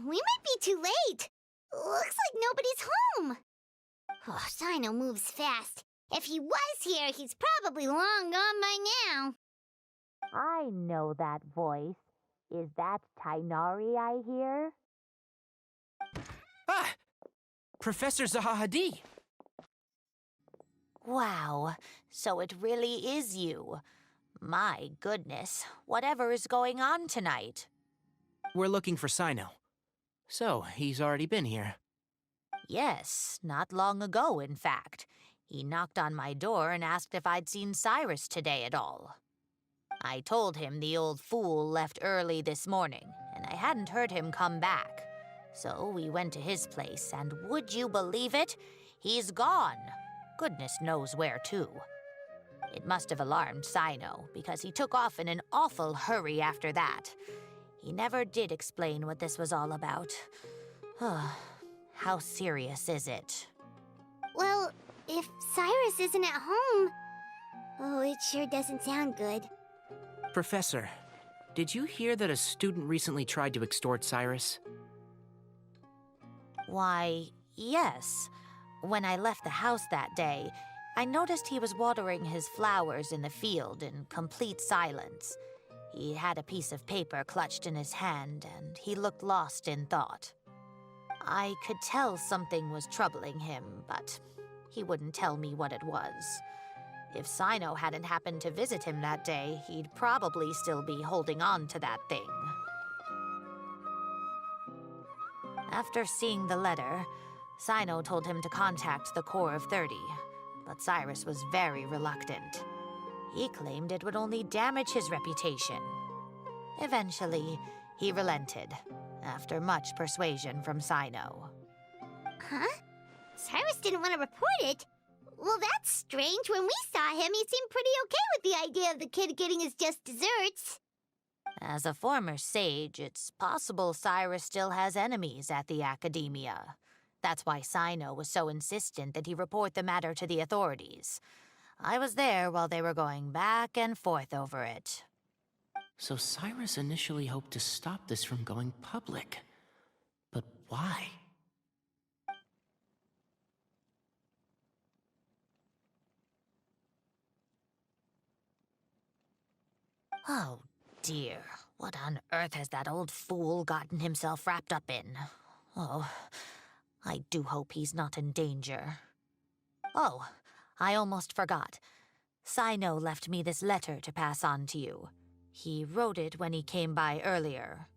We might be too late. Looks like nobody's home. Oh, Cyno moves fast. If he was here, he's probably long gone by now. I know that voice. Is that Tainari I hear? Ah! Professor Zahahadi! Wow, so it really is you. My goodness, whatever is going on tonight? We're looking for Cyno. So, he's already been here. Yes, not long ago, in fact. He knocked on my door and asked if I'd seen Cyrus today at all. I told him the old fool left early this morning, and I hadn't heard him come back. So we went to his place, and would you believe it? He's gone. Goodness knows where to. It must have alarmed Cyno, because he took off in an awful hurry after that. He never did explain what this was all about. How serious is it? Well, if Cyrus isn't at home... Oh, it sure doesn't sound good. Professor, did you hear that a student recently tried to extort Cyrus? Why, yes. When I left the house that day, I noticed he was watering his flowers in the field in complete silence. He had a piece of paper clutched in his hand, and he looked lost in thought. I could tell something was troubling him, but he wouldn't tell me what it was. If Cyno hadn't happened to visit him that day, he'd probably still be holding on to that thing. After seeing the letter, Cyno told him to contact the Corps of 30, but Cyrus was very reluctant. He claimed it would only damage his reputation. Eventually, he relented, after much persuasion from Cyno. Huh? Cyrus didn't want to report it? Well, that's strange. When we saw him, he seemed pretty okay with the idea of the kid getting his just desserts. As a former sage, it's possible Cyrus still has enemies at the academia. That's why Cyno was so insistent that he report the matter to the authorities. I was there while they were going back and forth over it. So Cyrus initially hoped to stop this from going public. But why? Oh, dear. What on earth has that old fool gotten himself wrapped up in? Oh, I do hope he's not in danger. Oh, I almost forgot. Cyno left me this letter to pass on to you. He wrote it when he came by earlier.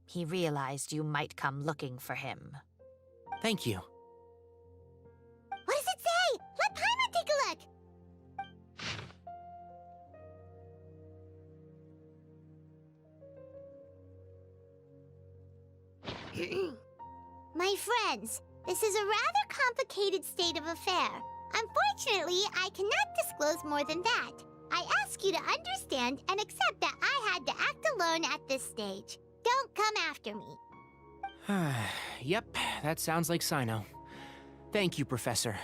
He realized you might come looking for him. Thank you. What does it say? Let Paimon take a look! My friends, this is a rather complicated state of affair. Unfortunately, I cannot disclose more than that. I ask you to understand and accept that I had to act alone at this stage. Don't come after me. Yep, that sounds like Cyno. Thank you, Professor.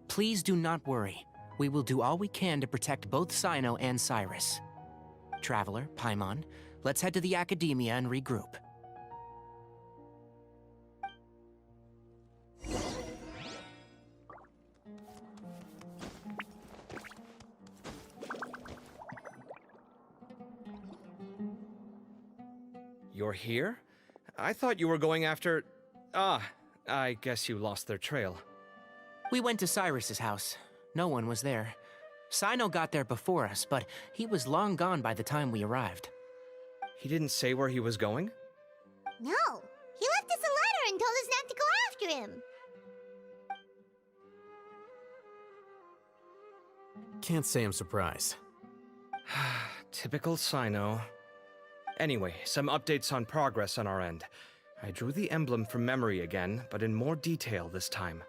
Please do not worry. We will do all we can to protect both Cyno and Cyrus. Traveler, Paimon, let's head to the academia and regroup. You're here? I thought you were going after... I guess you lost their trail. We went to Cyrus's house. No one was there. Cyno got there before us, but he was long gone by the time we arrived. He didn't say where he was going? No, he left us a letter and told us not to go after him. Can't say I'm surprised. Typical Cyno. Anyway, some updates on progress on our end. I drew the emblem from memory again, but in more detail this time.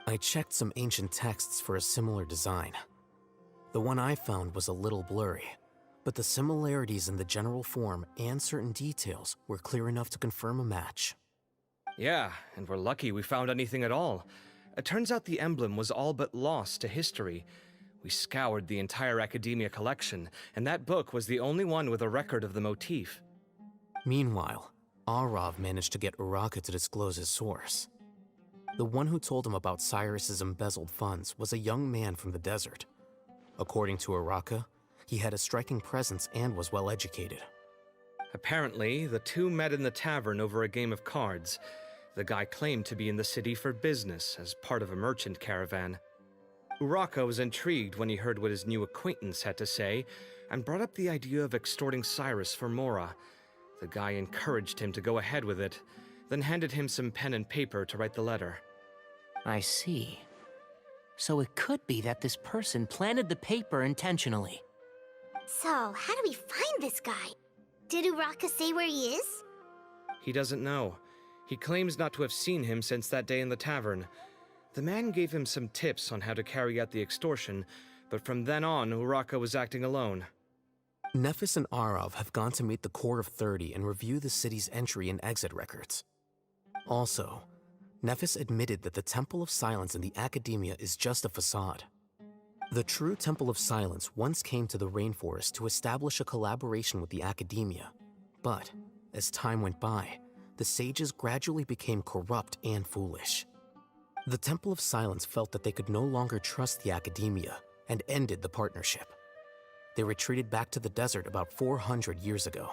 I checked some ancient texts for a similar design. The one I found was a little blurry, but the similarities in the general form and certain details were clear enough to confirm a match. Yeah, and we're lucky we found anything at all. It turns out the emblem was all but lost to history. We scoured the entire Academia collection, and that book was the only one with a record of the motif. Meanwhile, Arav managed to get Uraka to disclose his source. The one who told him about Cyrus's embezzled funds was a young man from the desert. According to Uraka, he had a striking presence and was well educated. Apparently, the two met in the tavern over a game of cards. The guy claimed to be in the city for business, as part of a merchant caravan. Uraka was intrigued when he heard what his new acquaintance had to say, and brought up the idea of extorting Cyrus for Mora. The guy encouraged him to go ahead with it, then handed him some pen and paper to write the letter. I see. So it could be that this person planted the paper intentionally. So, how do we find this guy? Did Uraka say where he is? He doesn't know. He claims not to have seen him since that day in the tavern. The man gave him some tips on how to carry out the extortion, but from then on, Uraka was acting alone. Nephis and Arav have gone to meet the Core of 30 and review the city's entry and exit records. Also, Nephis admitted that the Temple of Silence in the Academia is just a facade. The true Temple of Silence once came to the rainforest to establish a collaboration with the Academia, but as time went by, the sages gradually became corrupt and foolish. The Temple of Silence felt that they could no longer trust the Academia and ended the partnership. They retreated back to the desert about 400 years ago.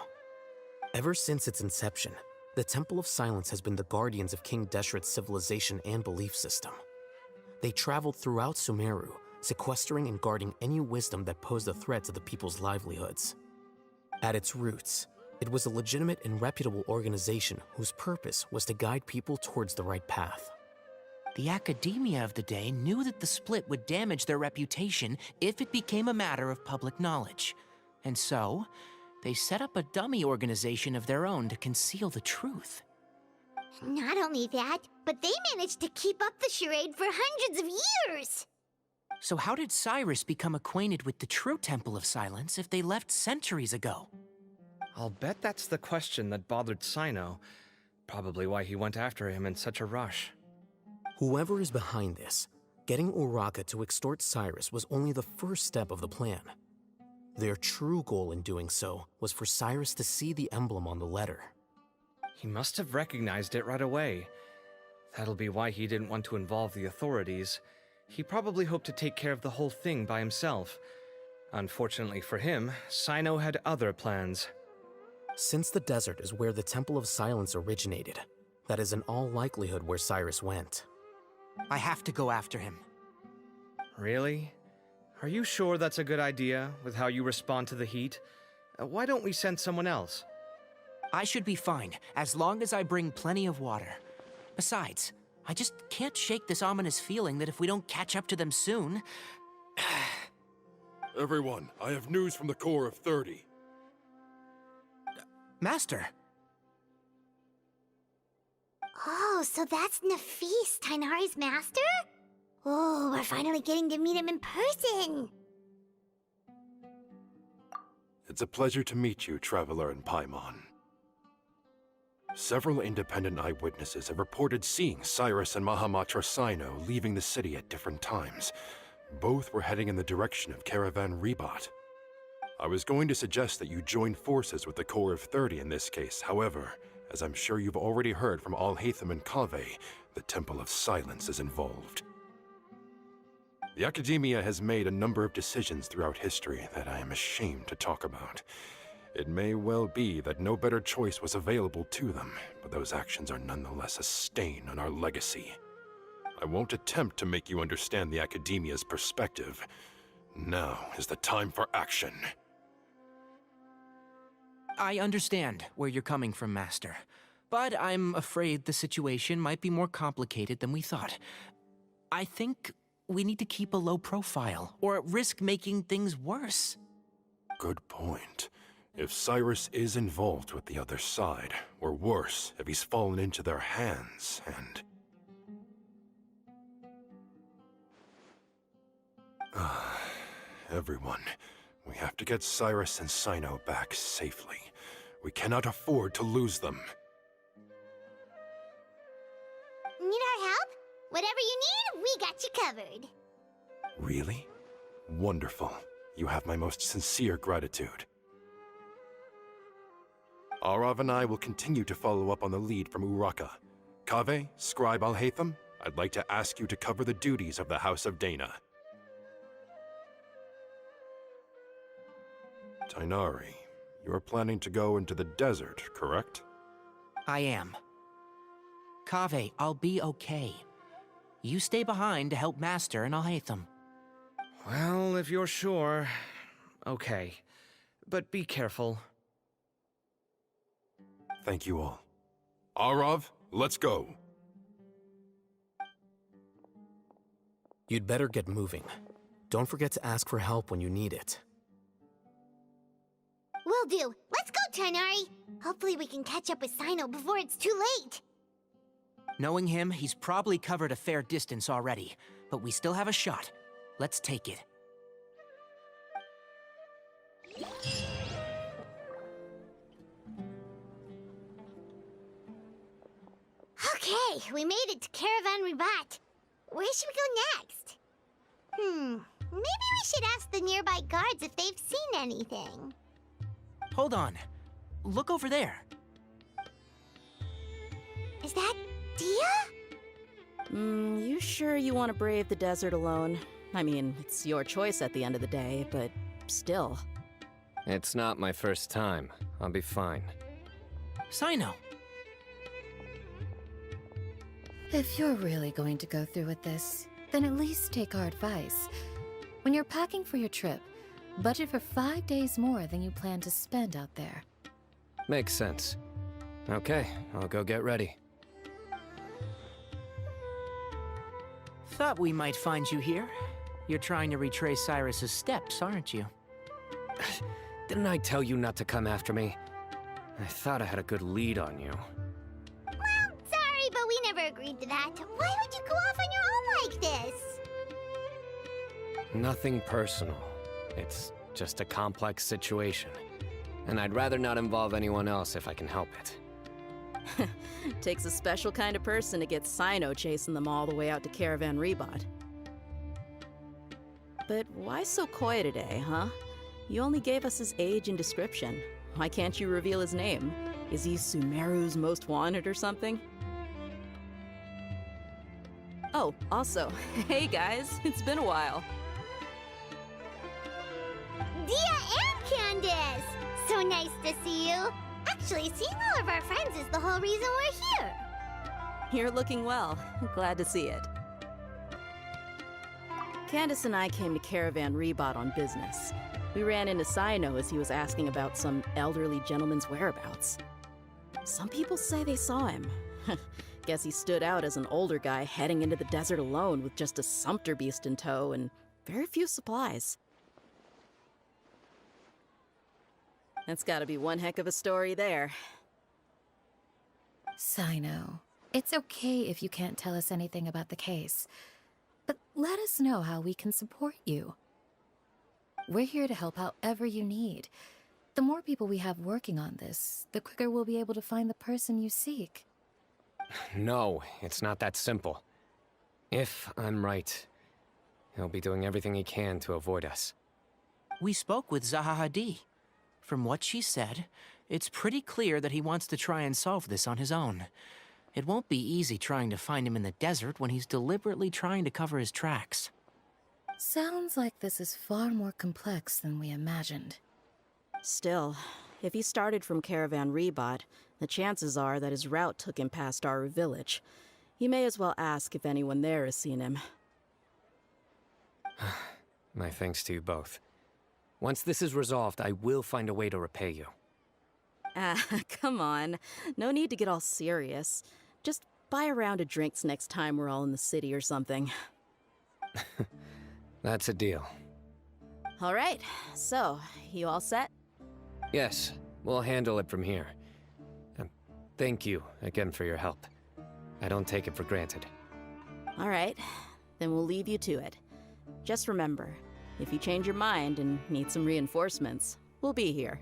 Ever since its inception, the Temple of Silence has been the guardians of King Deshret's civilization and belief system. They traveled throughout Sumeru, sequestering and guarding any wisdom that posed a threat to the people's livelihoods. At its roots, it was a legitimate and reputable organization whose purpose was to guide people towards the right path. The academia of the day knew that the split would damage their reputation if it became a matter of public knowledge. And so, they set up a dummy organization of their own to conceal the truth. Not only that, but they managed to keep up the charade for hundreds of years! So how did Cyrus become acquainted with the true Temple of Silence if they left centuries ago? I'll bet that's the question that bothered Cyno. Probably why he went after him in such a rush. Whoever is behind this, getting Uraka to extort Cyrus was only the first step of the plan. Their true goal in doing so was for Cyrus to see the emblem on the letter. He must have recognized it right away. That'll be why he didn't want to involve the authorities. He probably hoped to take care of the whole thing by himself. Unfortunately for him, Cyno had other plans. Since the desert is where the Temple of Silence originated, that is in all likelihood where Cyrus went. I have to go after him. Really? Are you sure that's a good idea, with how you respond to the heat? Why don't we send someone else? I should be fine, as long as I bring plenty of water. Besides, I just can't shake this ominous feeling that if we don't catch up to them soon... Everyone, I have news from the Core of 30. Master! Oh, so that's Nafis, Tighnari's master? Oh, we're finally getting to meet him in person! It's a pleasure to meet you, Traveler and Paimon. Several independent eyewitnesses have reported seeing Cyrus and Mahamatra Cyno leaving the city at different times. Both were heading in the direction of Caravan Rebat. I was going to suggest that you join forces with the Core of 30 in this case. However, as I'm sure you've already heard from Al-Haytham and Kaveh, the Temple of Silence is involved. The Academia has made a number of decisions throughout history that I am ashamed to talk about. It may well be that no better choice was available to them, but those actions are nonetheless a stain on our legacy. I won't attempt to make you understand the Academia's perspective. Now is the time for action. I understand where you're coming from, Master. But I'm afraid the situation might be more complicated than we thought. I think we need to keep a low profile, or risk making things worse. Good point. If Cyrus is involved with the other side, or worse, if he's fallen into their hands, and... Everyone, we have to get Cyrus and Cyno back safely. We cannot afford to lose them. Need our help? Whatever you need, we got you covered. Really? Wonderful. You have my most sincere gratitude. Arav and I will continue to follow up on the lead from Uraka. Kaveh, Scribe Al-Haytham, I'd like to ask you to cover the duties of the House of Dana. Tighnari, you're planning to go into the desert, correct? I am. Kaveh, I'll be okay. You stay behind to help Master and Al-Haytham. Well, if you're sure, okay. But be careful. Thank you all. Arav, let's go. You'd better get moving. Don't forget to ask for help when you need it. Will do. Let's go, Tighnari. Hopefully we can catch up with Cyno before it's too late. Knowing him, he's probably covered a fair distance already, but we still have a shot. Let's take it. Okay, we made it to Caravan Ribat. Where should we go next? Maybe we should ask the nearby guards if they've seen anything. Hold on. Look over there. Is that Dia? You sure you want to brave the desert alone? I mean, it's your choice at the end of the day, but still. It's not my first time. I'll be fine. Cyno. If you're really going to go through with this, then at least take our advice. When you're packing for your trip, budget for 5 days more than you plan to spend out there. Makes sense. Okay, I'll go get ready. Thought we might find you here. You're trying to retrace Cyrus's steps, aren't you? Didn't I tell you not to come after me? I thought I had a good lead on you. Well, sorry, but we never agreed to that. Why would you go off on your own like this? Nothing personal. It's just a complex situation. And I'd rather not involve anyone else if I can help it. Takes a special kind of person to get Cyno chasing them all the way out to Caravan Ribat. But why so coy today, huh? You only gave us his age and description. Why can't you reveal his name? Is he Sumeru's most wanted or something? Oh, also, hey guys, it's been a while. Dia and Candace! So nice to see you. Actually, seeing all of our friends is the whole reason we're here. You're looking well. Glad to see it. Candace and I came to Caravan Ribat on business. We ran into Cyno as he was asking about some elderly gentleman's whereabouts. Some people say they saw him. Guess he stood out as an older guy heading into the desert alone with just a sumpter beast in tow and very few supplies. That's gotta be one heck of a story there. Cyno, it's okay if you can't tell us anything about the case, but let us know how we can support you. We're here to help however you need. The more people we have working on this, the quicker we'll be able to find the person you seek. No, it's not that simple. If I'm right, he'll be doing everything he can to avoid us. We spoke with Zaha Hadid. From what she said, it's pretty clear that he wants to try and solve this on his own. It won't be easy trying to find him in the desert when he's deliberately trying to cover his tracks. Sounds like this is far more complex than we imagined. Still, if he started from Caravan Ribat, the chances are that his route took him past our village. You may as well ask if anyone there has seen him. My thanks to you both. Once this is resolved, I will find a way to repay you. Ah, come on. No need to get all serious. Just buy a round of drinks next time we're all in the city or something. That's a deal. All right, so, you all set? Yes, we'll handle it from here. Thank you again for your help. I don't take it for granted. All right, then we'll leave you to it. Just remember, if you change your mind and need some reinforcements, we'll be here.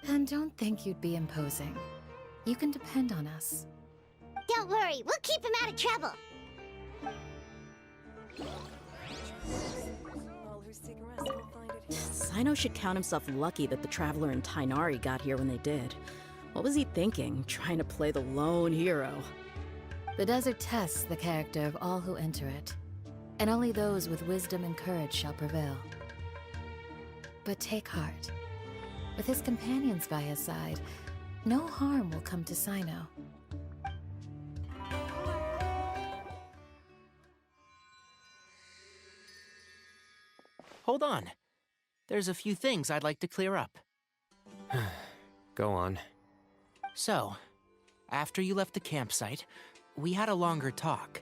And don't think you'd be imposing. You can depend on us. Don't worry, we'll keep him out of trouble. Cyno should count himself lucky that the Traveler and Tighnari got here when they did. What was he thinking, trying to play the lone hero? The desert tests the character of all who enter it, and only those with wisdom and courage shall prevail. But take heart. With his companions by his side, no harm will come to Cyno. Hold on. There's a few things I'd like to clear up. Go on. So, after you left the campsite, we had a longer talk.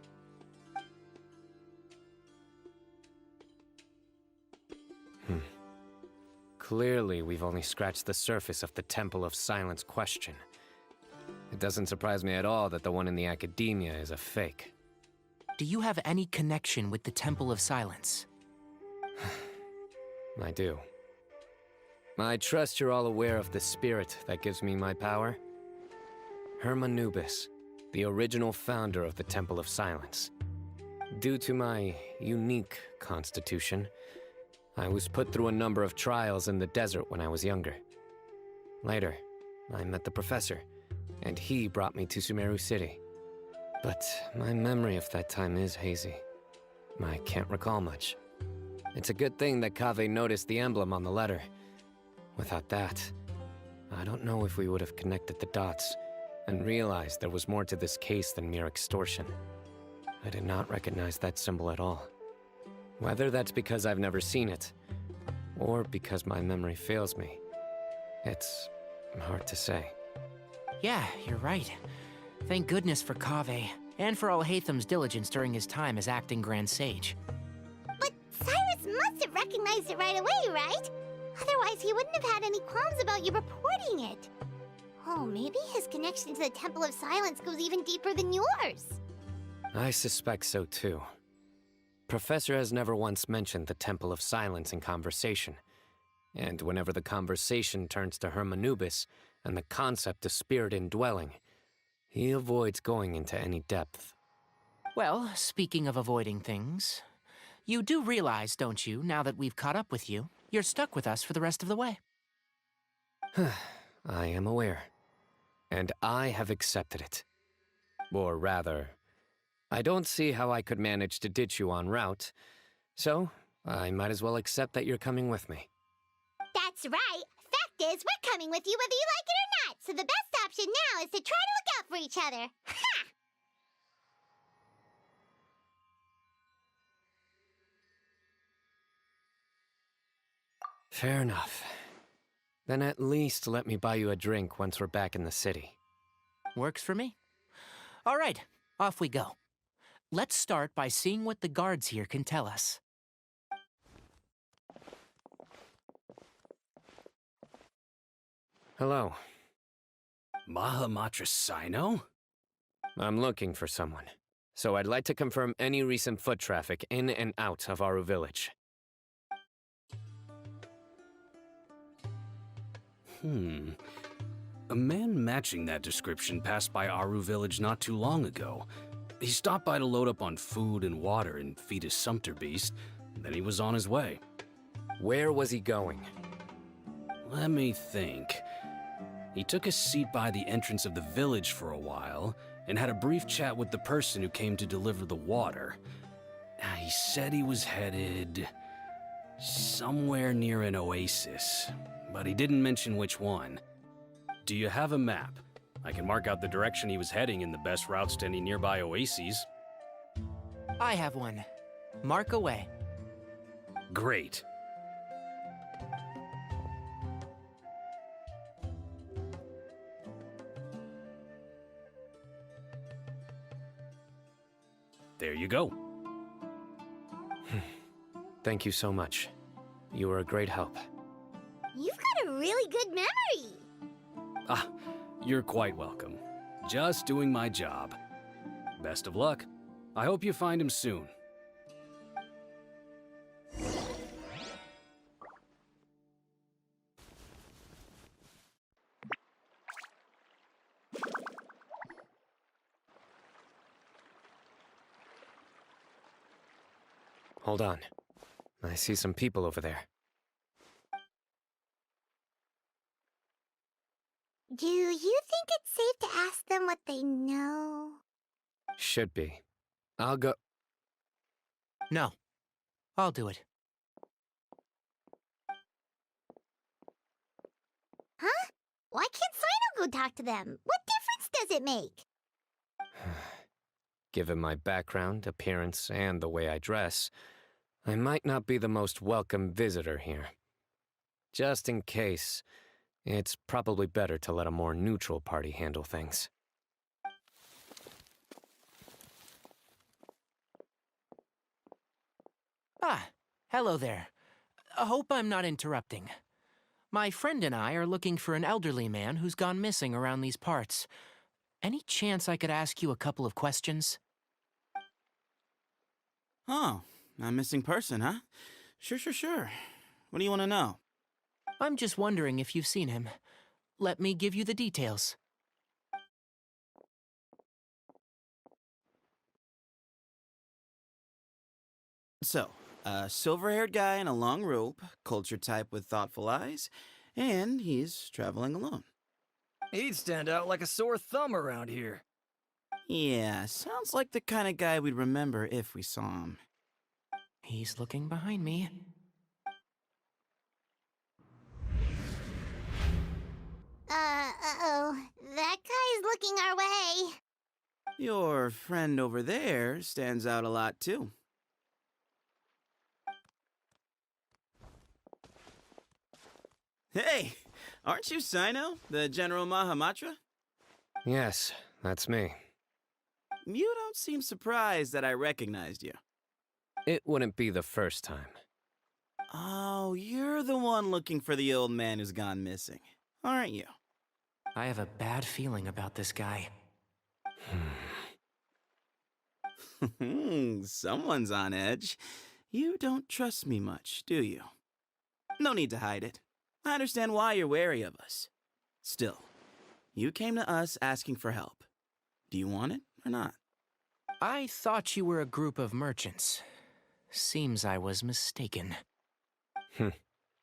Clearly, we've only scratched the surface of the Temple of Silence question. It doesn't surprise me at all that the one in the academia is a fake. Do you have any connection with the Temple of Silence? I do. I trust you're all aware of the spirit that gives me my power. Hermanubis, the original founder of the Temple of Silence. Due to my unique constitution, I was put through a number of trials in the desert when I was younger. Later, I met the professor, and he brought me to Sumeru City. But my memory of that time is hazy. I can't recall much. It's a good thing that Kaveh noticed the emblem on the letter. Without that, I don't know if we would have connected the dots and realized there was more to this case than mere extortion. I did not recognize that symbol at all. Whether that's because I've never seen it, or because my memory fails me, it's hard to say. Yeah, you're right. Thank goodness for Kaveh, and for Alhaitham's diligence during his time as acting Grand Sage. But Cyrus must have recognized it right away, right? Otherwise, he wouldn't have had any qualms about you reporting it. Oh, maybe his connection to the Temple of Silence goes even deeper than yours. I suspect so too. Professor has never once mentioned the Temple of Silence in conversation. And whenever the conversation turns to Hermanubis and the concept of spirit indwelling, he avoids going into any depth. Well, speaking of avoiding things, you do realize, don't you, now that we've caught up with you, you're stuck with us for the rest of the way. I am aware. And I have accepted it. Or rather, I don't see how I could manage to ditch you en route, so I might as well accept that you're coming with me. That's right. Fact is, we're coming with you whether you like it or not, so the best option now is to try to look out for each other. Ha! Fair enough. Then at least let me buy you a drink once we're back in the city. Works for me. All right, off we go. Let's start by seeing what the guards here can tell us. Hello. Mahamatra Cyno? I'm looking for someone, so I'd like to confirm any recent foot traffic in and out of Aru Village. A man matching that description passed by Aru Village not too long ago. He stopped by to load up on food and water and feed his sumpter beast, then he was on his way. Where was he going? Let me think. He took a seat by the entrance of the village for a while, and had a brief chat with the person who came to deliver the water. He said he was headed somewhere near an oasis, but he didn't mention which one. Do you have a map? I can mark out the direction he was heading and the best routes to any nearby oases. I have one. Mark away. Great. There you go. Thank you so much. You were a great help. You've got a really good memory. Ah, you're quite welcome. Just doing my job. Best of luck. I hope you find him soon. Hold on. I see some people over there. Do you think it's safe to ask them what they know? Should be. I'll go. No. I'll do it. Huh? Why can't Cyno go talk to them? What difference does it make? Given my background, appearance, and the way I dress, I might not be the most welcome visitor here. Just in case, it's probably better to let a more neutral party handle things. Ah, hello there. I hope I'm not interrupting. My friend and I are looking for an elderly man who's gone missing around these parts. Any chance I could ask you a couple of questions? Oh, a missing person, huh? Sure. What do you want to know? I'm just wondering if you've seen him. Let me give you the details. So, a silver-haired guy in a long robe, culture type with thoughtful eyes, and he's traveling alone. He'd stand out like a sore thumb around here. Yeah, sounds like the kind of guy we'd remember if we saw him. He's looking behind me. Uh-oh. That guy's looking our way. Your friend over there stands out a lot, too. Hey, aren't you Cyno, the General Mahamatra? Yes, that's me. You don't seem surprised that I recognized you. It wouldn't be the first time. Oh, you're the one looking for the old man who's gone missing, aren't you? I have a bad feeling about this guy. Someone's on edge. You don't trust me much, do you? No need to hide it. I understand why you're wary of us. Still, you came to us asking for help. Do you want it or not? I thought you were a group of merchants. Seems I was mistaken.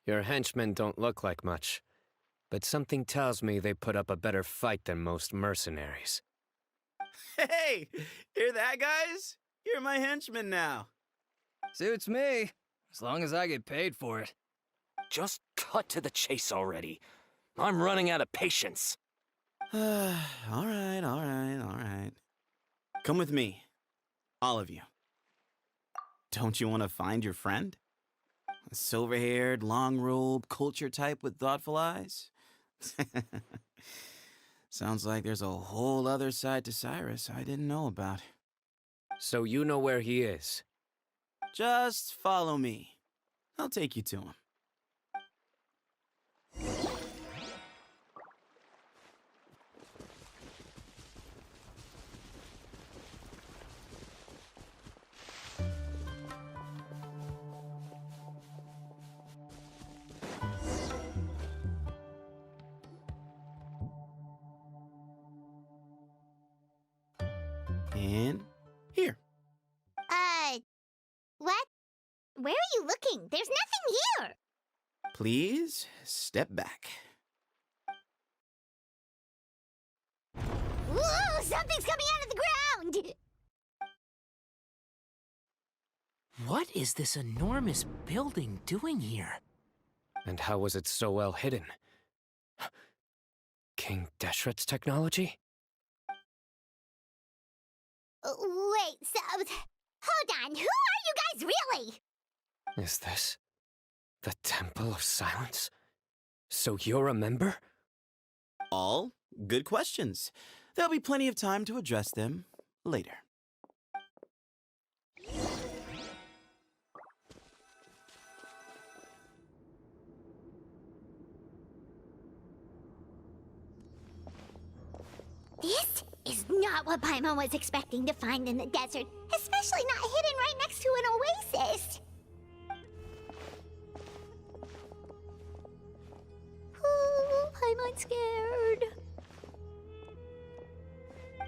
Your henchmen don't look like much, but something tells me they put up a better fight than most mercenaries. Hey, hear that, guys? You're my henchmen now. Suits me, as long as I get paid for it. Just cut to the chase already. I'm running out of patience. All right. Come with me. All of you. Don't you want to find your friend? A silver-haired, long-robe, culture type with thoughtful eyes? Sounds like there's a whole other side to Cyrus I didn't know about. So you know where he is? Just follow me. I'll take you to him. And here. What? Where are you looking? There's nothing here. Please step back. Whoa, something's coming out of the ground! What is this enormous building doing here? And how was it so well hidden? King Deshret's technology? Wait, so... Hold on, who are you guys really? Is this the Temple of Silence? So you're a member? All good questions. There'll be plenty of time to address them later. This is not what Paimon was expecting to find in the desert, especially not hidden right next to an oasis. Oh, Paimon's scared.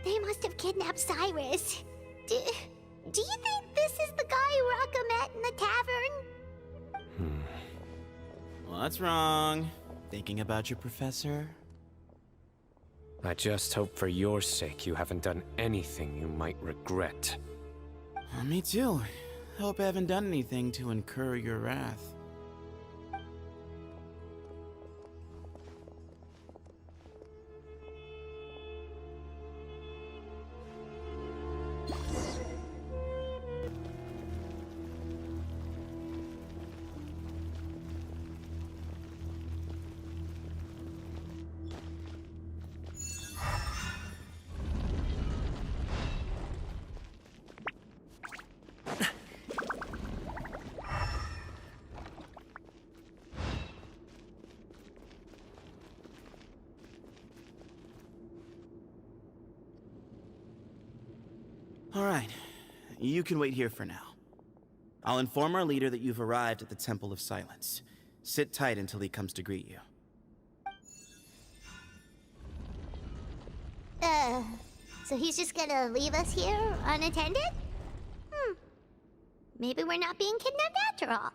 They must have kidnapped Cyrus. Do you think this is the guy Uraka met in the tavern? What's wrong? Thinking about your professor? I just hope for your sake you haven't done anything you might regret. Me too. Hope I haven't done anything to incur your wrath. All right, you can wait here for now. I'll inform our leader that you've arrived at the Temple of Silence. Sit tight until he comes to greet you. So he's just gonna leave us here unattended? Maybe we're not being kidnapped after all.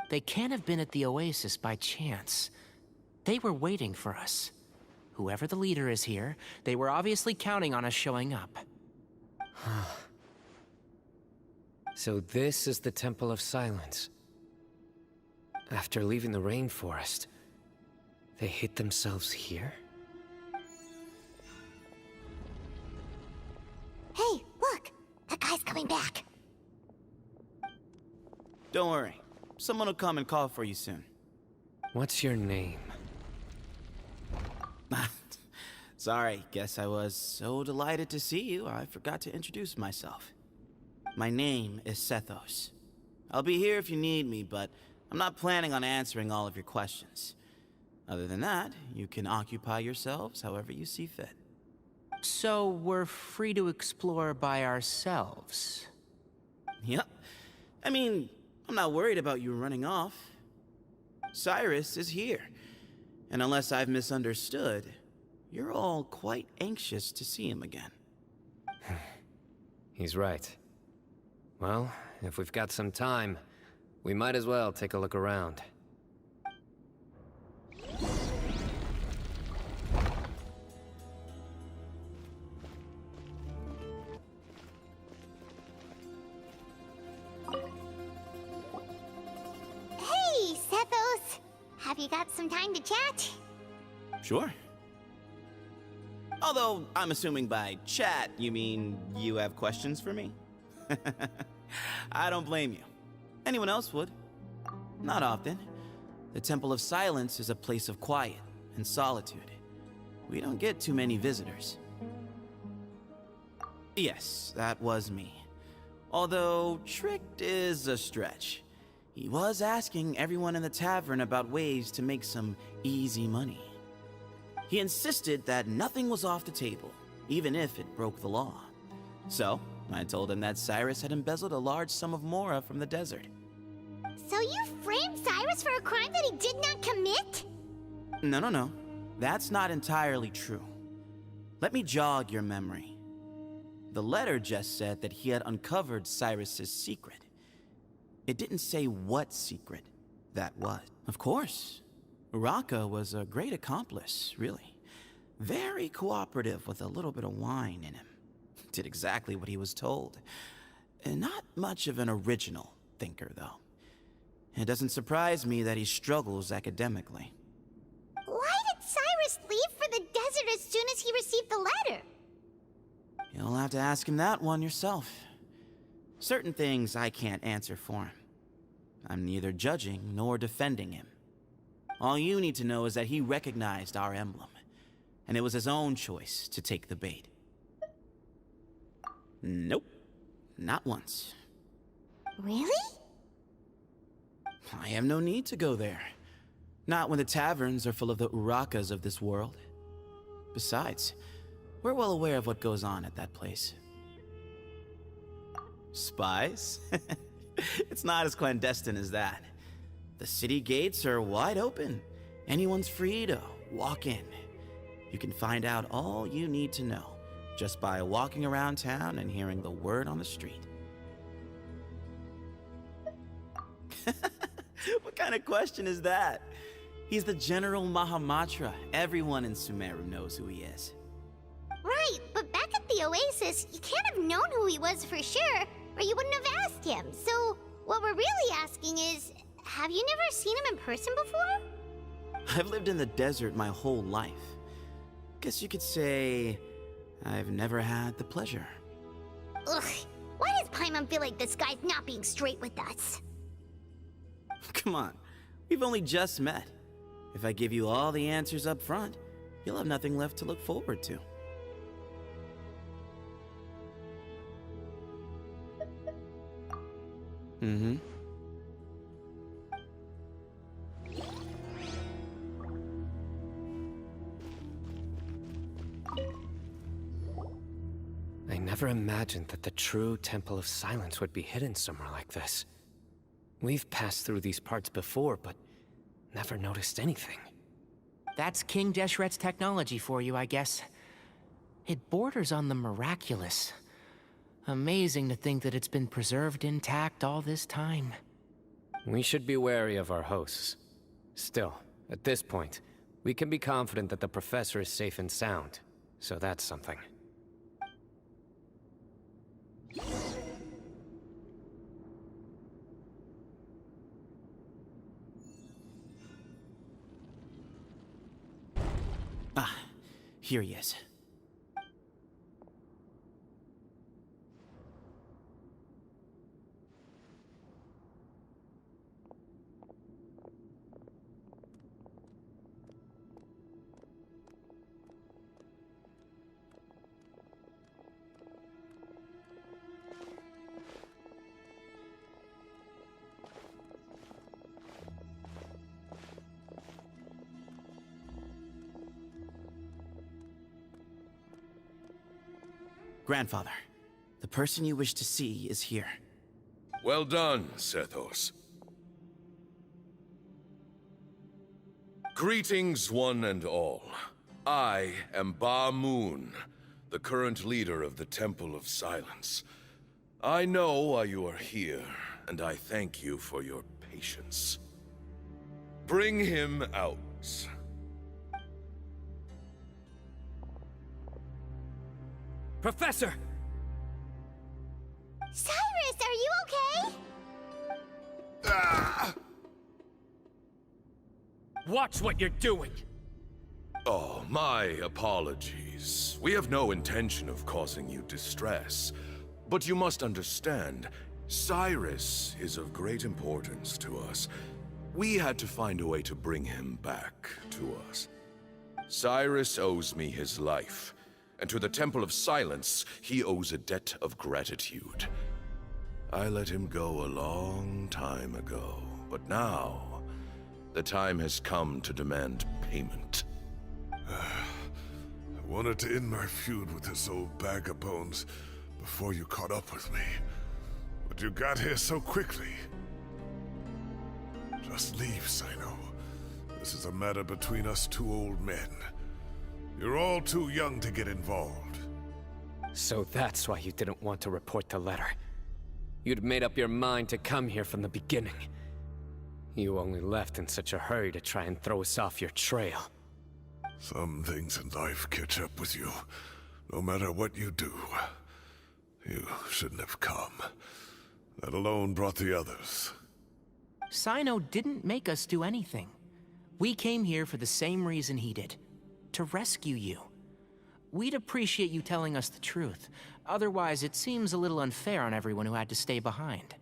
They can't have been at the oasis by chance. They were waiting for us. Whoever the leader is here, they were obviously counting on us showing up. So this is the Temple of Silence. After leaving the rainforest, they hid themselves here? Hey, look! That guy's coming back. Don't worry. Someone will come and call for you soon. What's your name? Sorry, guess I was so delighted to see you, I forgot to introduce myself. My name is Sethos. I'll be here if you need me, but I'm not planning on answering all of your questions. Other than that, you can occupy yourselves however you see fit. So we're free to explore by ourselves. Yep. I mean, I'm not worried about you running off. Cyrus is here. And unless I've misunderstood, you're all quite anxious to see him again. He's right. Well, if we've got some time, we might as well take a look around. Hey, Sethos! Have you got some time to chat? Sure. Although, I'm assuming by chat, you mean you have questions for me? I don't blame you. Anyone else would. Not often. The Temple of Silence is a place of quiet and solitude. We don't get too many visitors. Yes, that was me. Although, tricked is a stretch. He was asking everyone in the tavern about ways to make some easy money. He insisted that nothing was off the table, even if it broke the law. So, I told him that Cyrus had embezzled a large sum of mora from the desert. So you framed Cyrus for a crime that he did not commit? No. That's not entirely true. Let me jog your memory. The letter just said that he had uncovered Cyrus's secret. It didn't say what secret that was. Of course. Uraka was a great accomplice, really. Very cooperative with a little bit of wine in him. Did exactly what he was told. And not much of an original thinker, though. It doesn't surprise me that he struggles academically. Why did Cyrus leave for the desert as soon as he received the letter? You'll have to ask him that one yourself. Certain things I can't answer for him. I'm neither judging nor defending him. All you need to know is that he recognized our emblem, and it was his own choice to take the bait. Nope, not once. Really? I have no need to go there. Not when the taverns are full of the Urakas of this world. Besides, we're well aware of what goes on at that place. Spies? It's not as clandestine as that. The city gates are wide open. Anyone's free to walk in. You can find out all you need to know just by walking around town and hearing the word on the street. What kind of question is that? He's the General Mahamatra. Everyone in Sumeru knows who he is. Right, but back at the Oasis, you can't have known who he was for sure, or you wouldn't have asked him. So, what we're really asking is, have you never seen him in person before? I've lived in the desert my whole life. Guess you could say I've never had the pleasure. Ugh, why does Paimon feel like this guy's not being straight with us? Come on, we've only just met. If I give you all the answers up front, you'll have nothing left to look forward to. Mm-hmm. I never imagined that the true Temple of Silence would be hidden somewhere like this. We've passed through these parts before, but never noticed anything. That's King Deshret's technology for you, I guess. It borders on the miraculous. Amazing to think that it's been preserved intact all this time. We should be wary of our hosts. Still, at this point, we can be confident that the professor is safe and sound, so that's something. Ah, here he is. Grandfather, the person you wish to see is here. Well done, Sethos. Greetings, one and all. I am Ba Moon, the current leader of the Temple of Silence. I know why you are here, and I thank you for your patience. Bring him out. Professor! Cyrus, are you okay? Ah! Watch what you're doing! Oh, my apologies. We have no intention of causing you distress. But you must understand, Cyrus is of great importance to us. We had to find a way to bring him back to us. Cyrus owes me his life. And to the Temple of Silence, he owes a debt of gratitude. I let him go a long time ago, but now, the time has come to demand payment. I wanted to end my feud with this old bag of bones before you caught up with me, but you got here so quickly. Just leave, Cyno. This is a matter between us two old men. You're all too young to get involved. So that's why you didn't want to report the letter. You'd made up your mind to come here from the beginning. You only left in such a hurry to try and throw us off your trail. Some things in life catch up with you, no matter what you do. You shouldn't have come. That alone brought the others. Cyno didn't make us do anything. We came here for the same reason he did. To rescue you. We'd appreciate you telling us the truth. Otherwise, it seems a little unfair on everyone who had to stay behind.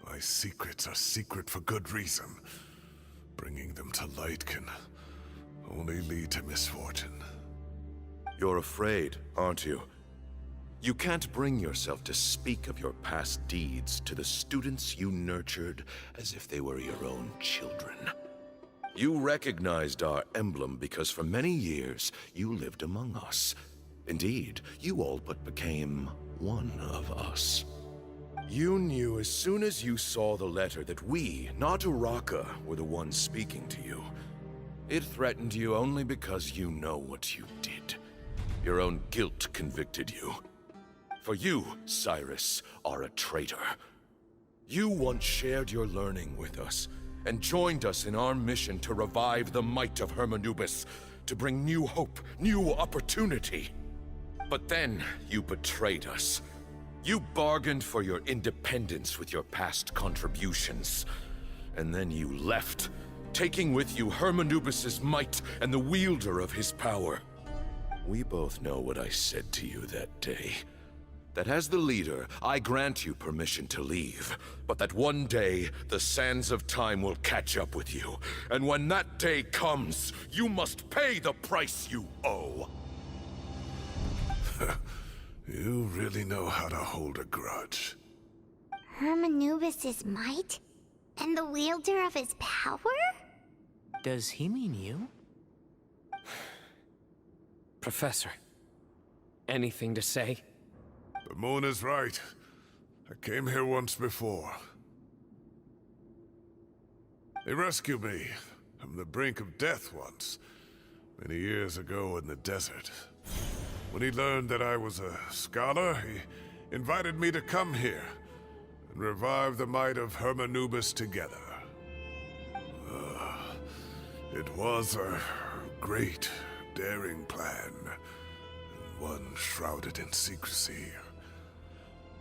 My secrets are secret for good reason. Bringing them to light can only lead to misfortune. You're afraid, aren't you? You can't bring yourself to speak of your past deeds to the students you nurtured as if they were your own children. You recognized our emblem because for many years you lived among us. Indeed, you all but became one of us. You knew as soon as you saw the letter that we, not Uraka, were the ones speaking to you. It threatened you only because you know what you did. Your own guilt convicted you. For you, Cyrus, are a traitor. You once shared your learning with us, and joined us in our mission to revive the might of Hermanubis, to bring new hope, new opportunity. But then you betrayed us. You bargained for your independence with your past contributions. And then you left, taking with you Hermanubis' might and the wielder of his power. We both know what I said to you that day. That as the leader, I grant you permission to leave, but that one day, the sands of time will catch up with you. And when that day comes, you must pay the price you owe. You really know how to hold a grudge. Hermanubis' might? And the wielder of his power? Does he mean you? Professor, anything to say? The moon is right. I came here once before. He rescued me from the brink of death once, many years ago in the desert. When he learned that I was a scholar, he invited me to come here and revive the might of Hermanubis together. It was a great, daring plan, and one shrouded in secrecy.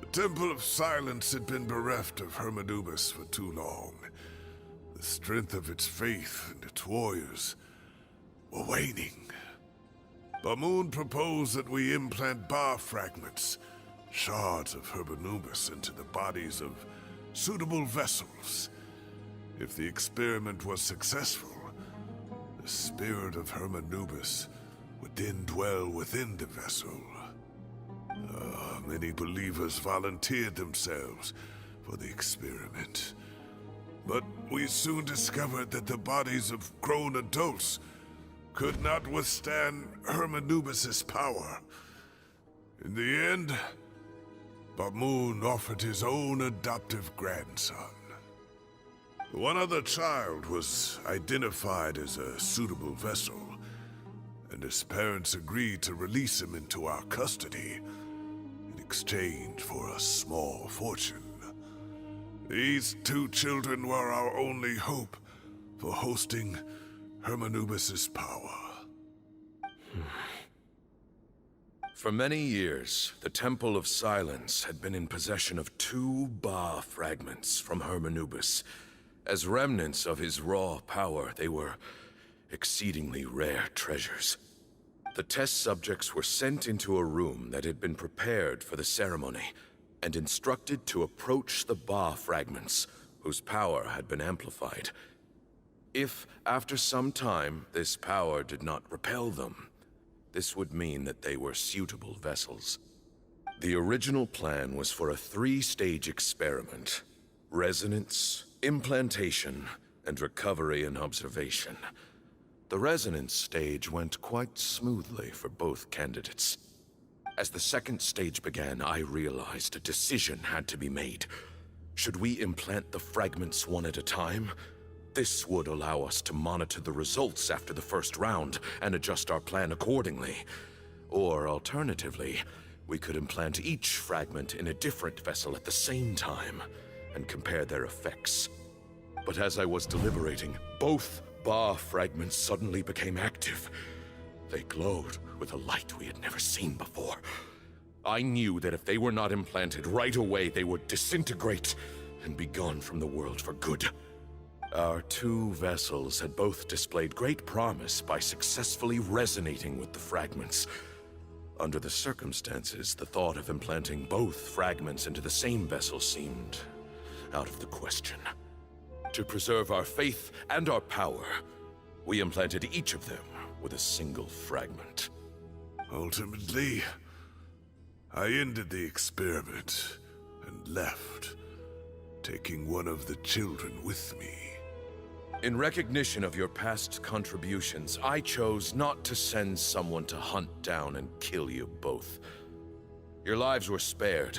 The Temple of Silence had been bereft of Hermanubis for too long. The strength of its faith and its warriors were waning. Bamoon proposed that we implant bar fragments, shards of Hermanubis, into the bodies of suitable vessels. If the experiment was successful, the spirit of Hermanubis would then dwell within the vessel. Many believers volunteered themselves for the experiment. But we soon discovered that the bodies of grown adults could not withstand Hermanubis' power. In the end, Bamoon offered his own adoptive grandson. One other child was identified as a suitable vessel, and his parents agreed to release him into our custody in exchange for a small fortune. These two children were our only hope for hosting Hermanubis' power. For many years, the Temple of Silence had been in possession of 2 Ba fragments from Hermanubis. As remnants of his raw power, they were exceedingly rare treasures. The test subjects were sent into a room that had been prepared for the ceremony, and instructed to approach the Ba fragments, whose power had been amplified. If, after some time, this power did not repel them, this would mean that they were suitable vessels. The original plan was for a 3-stage experiment: resonance, implantation, and recovery and observation. The resonance stage went quite smoothly for both candidates. As the 2nd stage began, I realized a decision had to be made. Should we implant the fragments one at a time? This would allow us to monitor the results after the first round and adjust our plan accordingly. Or alternatively, we could implant each fragment in a different vessel at the same time and compare their effects. But as I was deliberating, both Ba fragments suddenly became active. They glowed with a light we had never seen before. I knew that if they were not implanted right away, they would disintegrate and be gone from the world for good. Our 2 vessels had both displayed great promise by successfully resonating with the fragments. Under the circumstances, the thought of implanting both fragments into the same vessel seemed out of the question. To preserve our faith and our power, we implanted each of them with a single fragment. Ultimately, I ended the experiment and left, taking one of the children with me. In recognition of your past contributions, I chose not to send someone to hunt down and kill you both. Your lives were spared,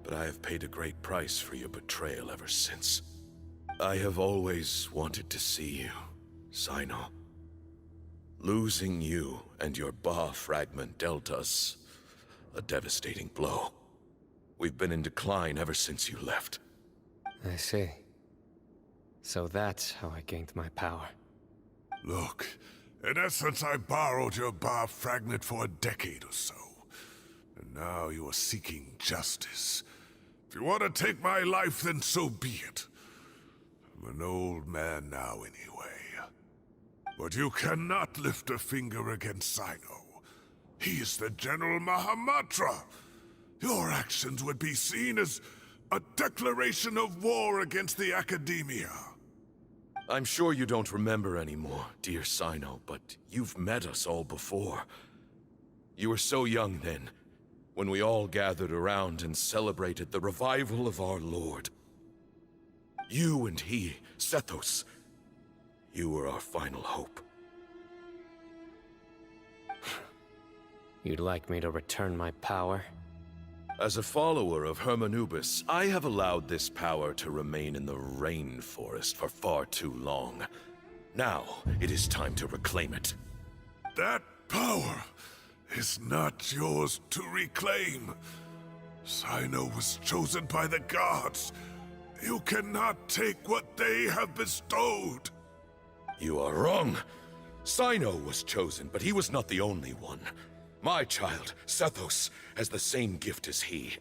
but I have paid a great price for your betrayal ever since. I have always wanted to see you, Cyno. Losing you and your Ba fragment dealt us a devastating blow. We've been in decline ever since you left. I see. So that's how I gained my power. Look, in essence, I borrowed your bar fragment for a decade or so. And now you are seeking justice. If you want to take my life, then so be it. I'm an old man now anyway. But you cannot lift a finger against Cyno. He is the General Mahamatra. Your actions would be seen as a declaration of war against the Academia. I'm sure you don't remember anymore, dear Cyno, but you've met us all before. You were so young then, when we all gathered around and celebrated the revival of our Lord. You and he, Sethos, you were our final hope. You'd like me to return my power? As a follower of Hermanubis, I have allowed this power to remain in the rainforest for far too long. Now, it is time to reclaim it. That power is not yours to reclaim. Cyno was chosen by the gods. You cannot take what they have bestowed. You are wrong. Cyno was chosen, but he was not the only one. My child, Sethos, has the same gift as he.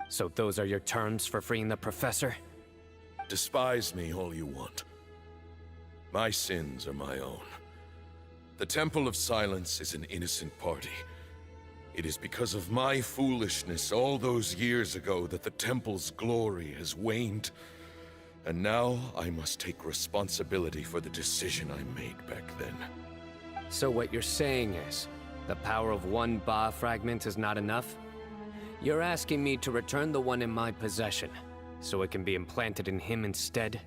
So those are your terms for freeing the professor? Despise me all you want. My sins are my own. The Temple of Silence is an innocent party. It is because of my foolishness all those years ago that the Temple's glory has waned. And now I must take responsibility for the decision I made back then. So what you're saying is, the power of one Ba fragment is not enough? You're asking me to return the one in my possession, so it can be implanted in him instead?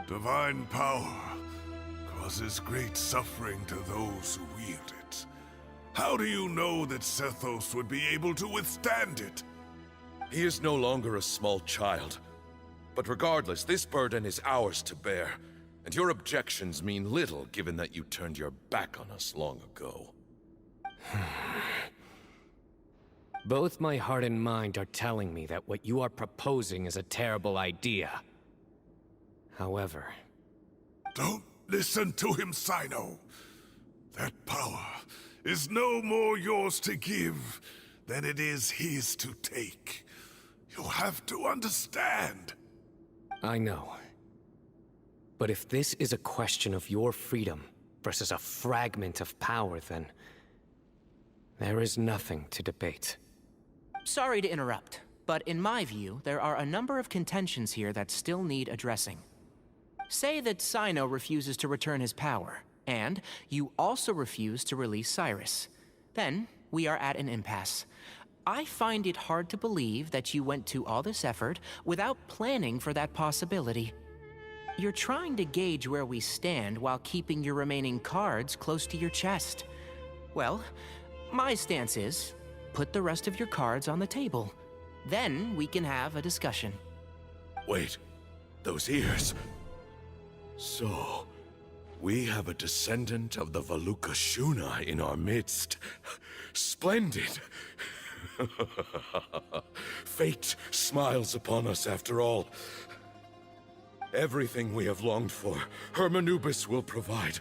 Divine power causes great suffering to those who wield it. How do you know that Sethos would be able to withstand it? He is no longer a small child. But regardless, this burden is ours to bear, and your objections mean little given that you turned your back on us long ago. Both my heart and mind are telling me that what you are proposing is a terrible idea. However... Don't listen to him, Cyno. That power is no more yours to give than it is his to take. You have to understand. I know. But if this is a question of your freedom versus a fragment of power, then... there is nothing to debate. Sorry to interrupt, but in my view, there are a number of contentions here that still need addressing. Say that Cyno refuses to return his power, and you also refuse to release Cyrus. Then, we are at an impasse. I find it hard to believe that you went to all this effort without planning for that possibility. You're trying to gauge where we stand while keeping your remaining cards close to your chest. Well, my stance is, put the rest of your cards on the table. Then we can have a discussion. Wait, those ears... So, we have a descendant of the Valukashuna in our midst. Splendid! Fate smiles upon us after all. Everything we have longed for, Hermanubis will provide.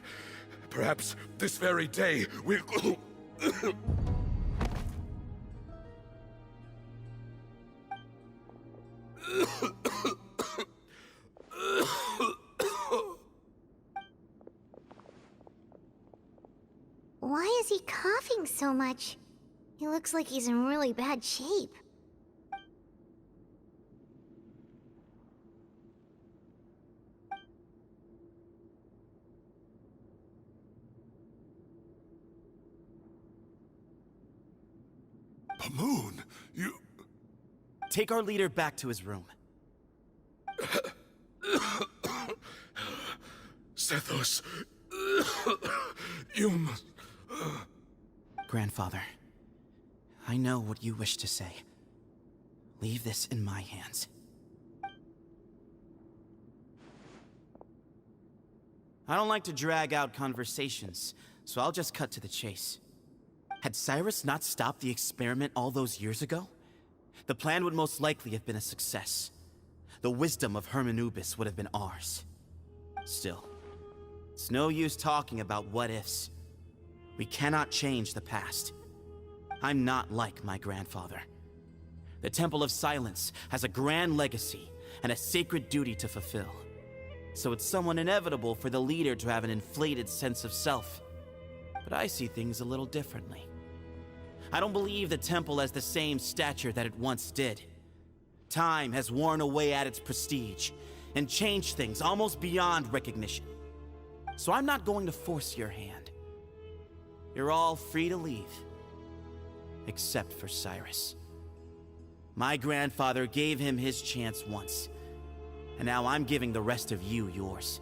Perhaps this very day we'll... Why is he coughing so much? He looks like he's in really bad shape. Pamoon, you... Take our leader back to his room. Sethos, you must... Grandfather, I know what you wish to say. Leave this in my hands. I don't like to drag out conversations, so I'll just cut to the chase. Had Cyrus not stopped the experiment all those years ago, the plan would most likely have been a success. The wisdom of Hermanubis would have been ours. Still, it's no use talking about what-ifs. We cannot change the past. I'm not like my grandfather. The Temple of Silence has a grand legacy and a sacred duty to fulfill. So it's somewhat inevitable for the leader to have an inflated sense of self. But I see things a little differently. I don't believe the temple has the same stature that it once did. Time has worn away at its prestige and changed things almost beyond recognition. So I'm not going to force your hand. You're all free to leave. Except for Cyrus. My grandfather gave him his chance once, and now I'm giving the rest of you yours.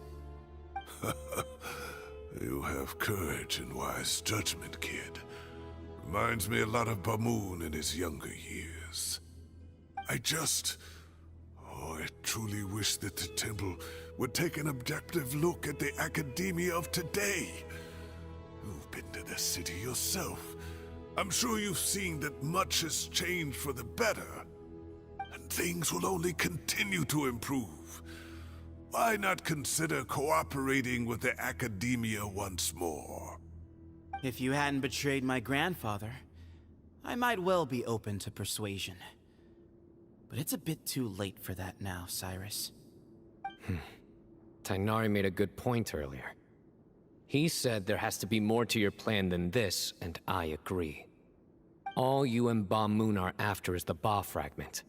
You have courage and wise judgment, kid. Reminds me a lot of Bamoon in his younger years. I truly wish that the temple would take an objective look at the academia of today. You've been to the city yourself. I'm sure you've seen that much has changed for the better. And things will only continue to improve. Why not consider cooperating with the academia once more? If you hadn't betrayed my grandfather, I might well be open to persuasion. But it's a bit too late for that now, Cyrus. Tighnari made a good point earlier. He said there has to be more to your plan than this, and I agree. All you and Bamoon are after is the Ba fragment.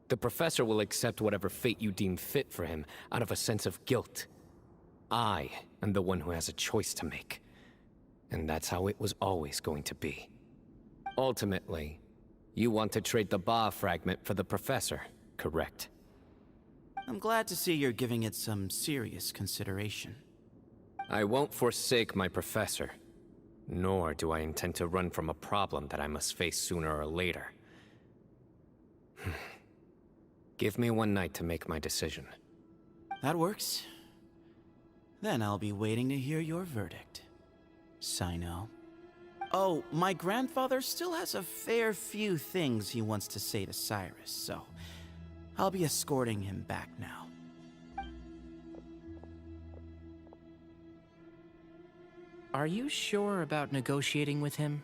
The professor will accept whatever fate you deem fit for him out of a sense of guilt. I am the one who has a choice to make. And that's how it was always going to be. Ultimately, you want to trade the Ba fragment for the professor, correct? I'm glad to see you're giving it some serious consideration. I won't forsake my professor, nor do I intend to run from a problem that I must face sooner or later. Give me one night to make my decision. That works. Then I'll be waiting to hear your verdict, Cyno. Oh, my grandfather still has a fair few things he wants to say to Cyrus, so I'll be escorting him back now. Are you sure about negotiating with him?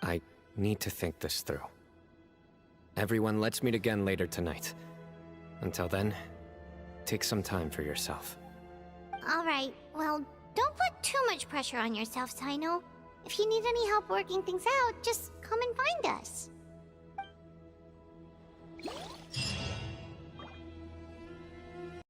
I need to think this through. Everyone, let's meet again later tonight. Until then, take some time for yourself. All right, well, don't put too much pressure on yourself, Cyno. If you need any help working things out, just come and find us.